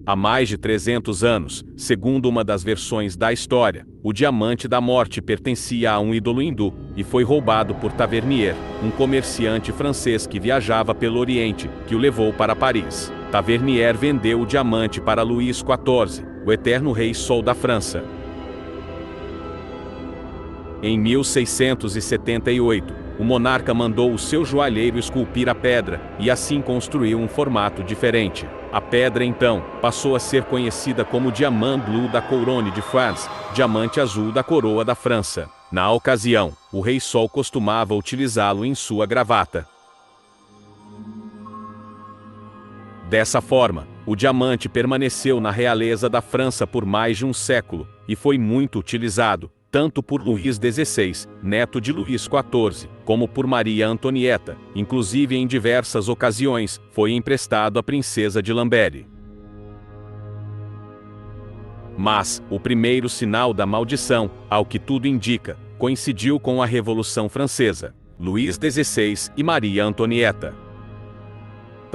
Há mais de 300 anos, segundo uma das versões da história, o diamante da morte pertencia a um ídolo hindu e foi roubado por Tavernier, um comerciante francês que viajava pelo Oriente, que o levou para Paris. Tavernier vendeu o diamante para Luís XIV, o eterno rei Sol da França. Em 1678, o monarca mandou o seu joalheiro esculpir a pedra e assim construiu um formato diferente. A pedra então passou a ser conhecida como Diamant Bleu da Couronne de France, diamante azul da coroa da França. Na ocasião, o rei Sol costumava utilizá-lo em sua gravata. Dessa forma, o diamante permaneceu na realeza da França por mais de um século e foi muito utilizado, tanto por Luís XVI, neto de Luís XIV, como por Maria Antonieta, inclusive em diversas ocasiões, foi emprestado à princesa de Lambert. Mas, o primeiro sinal da maldição, ao que tudo indica, coincidiu com a Revolução Francesa. Luís XVI e Maria Antonieta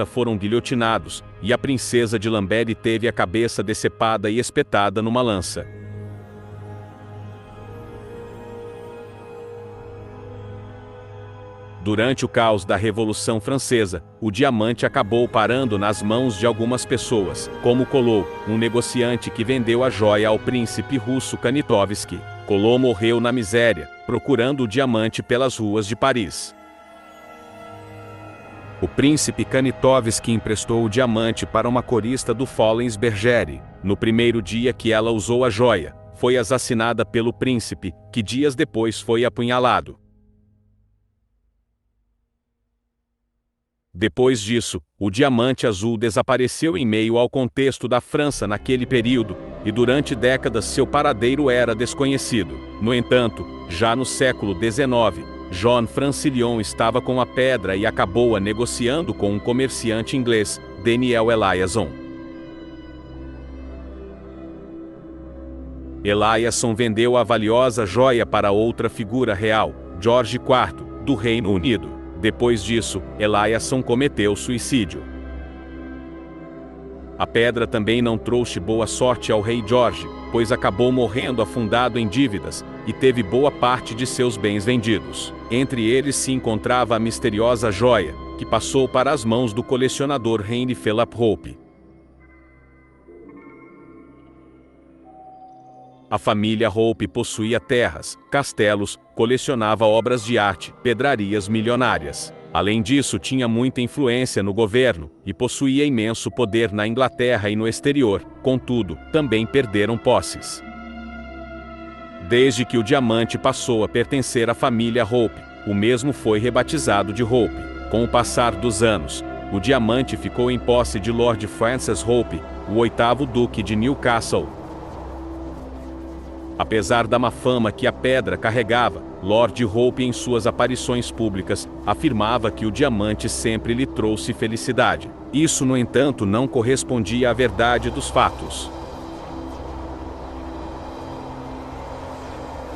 foram guilhotinados, e a princesa de Lambert teve a cabeça decepada e espetada numa lança. Durante o caos da Revolução Francesa, o diamante acabou parando nas mãos de algumas pessoas, como Collot, um negociante que vendeu a joia ao príncipe russo Kanitovsky. Collot morreu na miséria, procurando o diamante pelas ruas de Paris. O príncipe Kanitovsky emprestou o diamante para uma corista do Follens Bergère. No primeiro dia que ela usou a joia, foi assassinada pelo príncipe, que dias depois foi apunhalado. Depois disso, o diamante azul desapareceu em meio ao contexto da França naquele período, e durante décadas seu paradeiro era desconhecido. No entanto, já no século XIX, John Francillon estava com a pedra e acabou-a negociando com um comerciante inglês, Daniel Eliasson. Eliasson vendeu a valiosa joia para outra figura real, George IV, do Reino Unido. Depois disso, Eliasson cometeu suicídio. A pedra também não trouxe boa sorte ao rei George, pois acabou morrendo afundado em dívidas, e teve boa parte de seus bens vendidos. Entre eles se encontrava a misteriosa joia, que passou para as mãos do colecionador Henry Philip Hope. A família Hope possuía terras, castelos, colecionava obras de arte, pedrarias milionárias. Além disso, tinha muita influência no governo, e possuía imenso poder na Inglaterra e no exterior. Contudo, também perderam posses. Desde que o diamante passou a pertencer à família Hope, o mesmo foi rebatizado de Hope. Com o passar dos anos, o diamante ficou em posse de Lord Francis Hope, o 8º Duque de Newcastle. Apesar da má fama que a pedra carregava, Lord Hope em suas aparições públicas, afirmava que o diamante sempre lhe trouxe felicidade. Isso, no entanto, não correspondia à verdade dos fatos.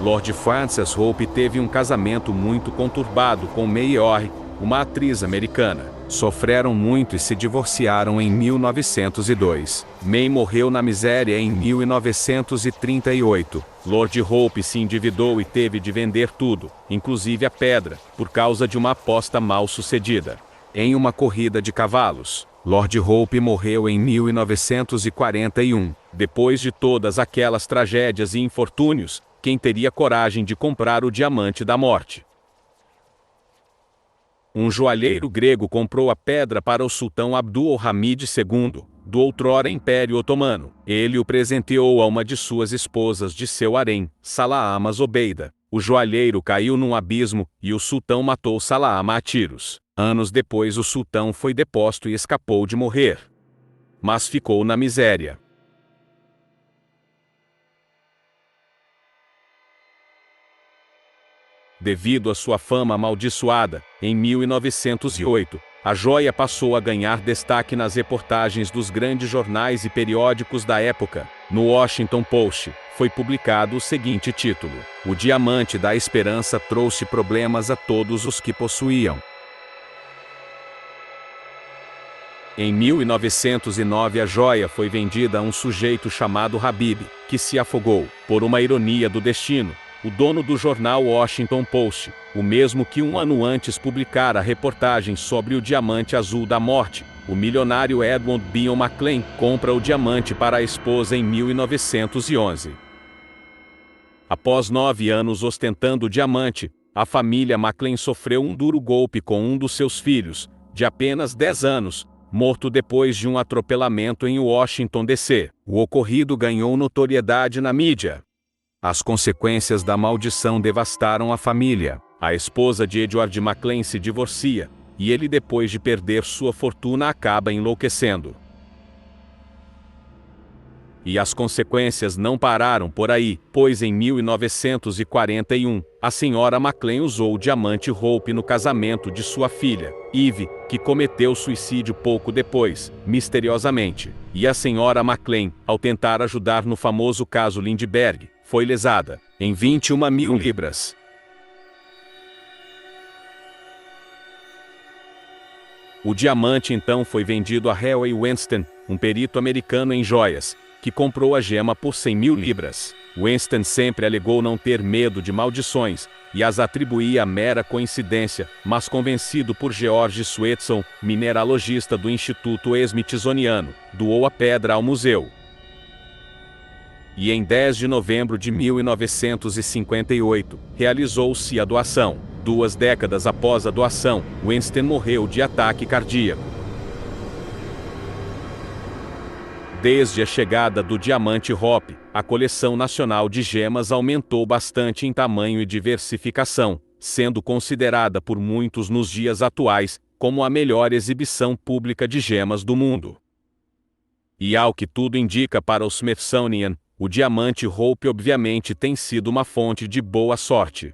Lord Francis Hope teve um casamento muito conturbado com May Orr, uma atriz americana. Sofreram muito e se divorciaram em 1902. May morreu na miséria em 1938. Lord Hope se endividou e teve de vender tudo, inclusive a pedra, por causa de uma aposta mal sucedida. Em uma corrida de cavalos, Lord Hope morreu em 1941. Depois de todas aquelas tragédias e infortúnios, quem teria coragem de comprar o diamante da morte? Um joalheiro grego comprou a pedra para o sultão Abdul-Hamid II, do outrora Império Otomano. Ele o presenteou a uma de suas esposas de seu harém, Salaama Zobeida. O joalheiro caiu num abismo, e o sultão matou Salaama a tiros. Anos depois o sultão foi deposto e escapou de morrer. Mas ficou na miséria. Devido à sua fama amaldiçoada, em 1908, a joia passou a ganhar destaque nas reportagens dos grandes jornais e periódicos da época. No Washington Post, foi publicado o seguinte título: "O diamante da esperança trouxe problemas a todos os que possuíam." Em 1909 a joia foi vendida a um sujeito chamado Habib, que se afogou. Por uma ironia do destino, o dono do jornal Washington Post, o mesmo que um ano antes publicara a reportagem sobre o diamante azul da morte, o milionário Edmund Beon Maclean, compra o diamante para a esposa em 1911. Após 9 anos ostentando o diamante, a família Maclean sofreu um duro golpe com um dos seus filhos, de apenas 10 anos, morto depois de um atropelamento em Washington, D.C. O ocorrido ganhou notoriedade na mídia. As consequências da maldição devastaram a família. A esposa de Edward Maclean se divorcia, e ele, depois de perder sua fortuna, acaba enlouquecendo. E as consequências não pararam por aí, pois em 1941, a senhora Maclean usou o diamante Hope no casamento de sua filha, Eve, que cometeu suicídio pouco depois, misteriosamente. E a senhora Maclean, ao tentar ajudar no famoso caso Lindbergh, foi lesada em 21 mil libras. O diamante então foi vendido a Harry Winston, um perito americano em joias, que comprou a gema por 100 mil libras. Winston sempre alegou não ter medo de maldições, e as atribuía a mera coincidência, mas convencido por George Swetson, mineralogista do Instituto Smithsoniano, doou a pedra ao museu. E em 10 de novembro de 1958, realizou-se a doação. 2 décadas após a doação, Winston morreu de ataque cardíaco. Desde a chegada do diamante Hope, a coleção nacional de gemas aumentou bastante em tamanho e diversificação, sendo considerada por muitos nos dias atuais como a melhor exibição pública de gemas do mundo. E ao que tudo indica para o Smithsonian, o diamante Hope obviamente tem sido uma fonte de boa sorte.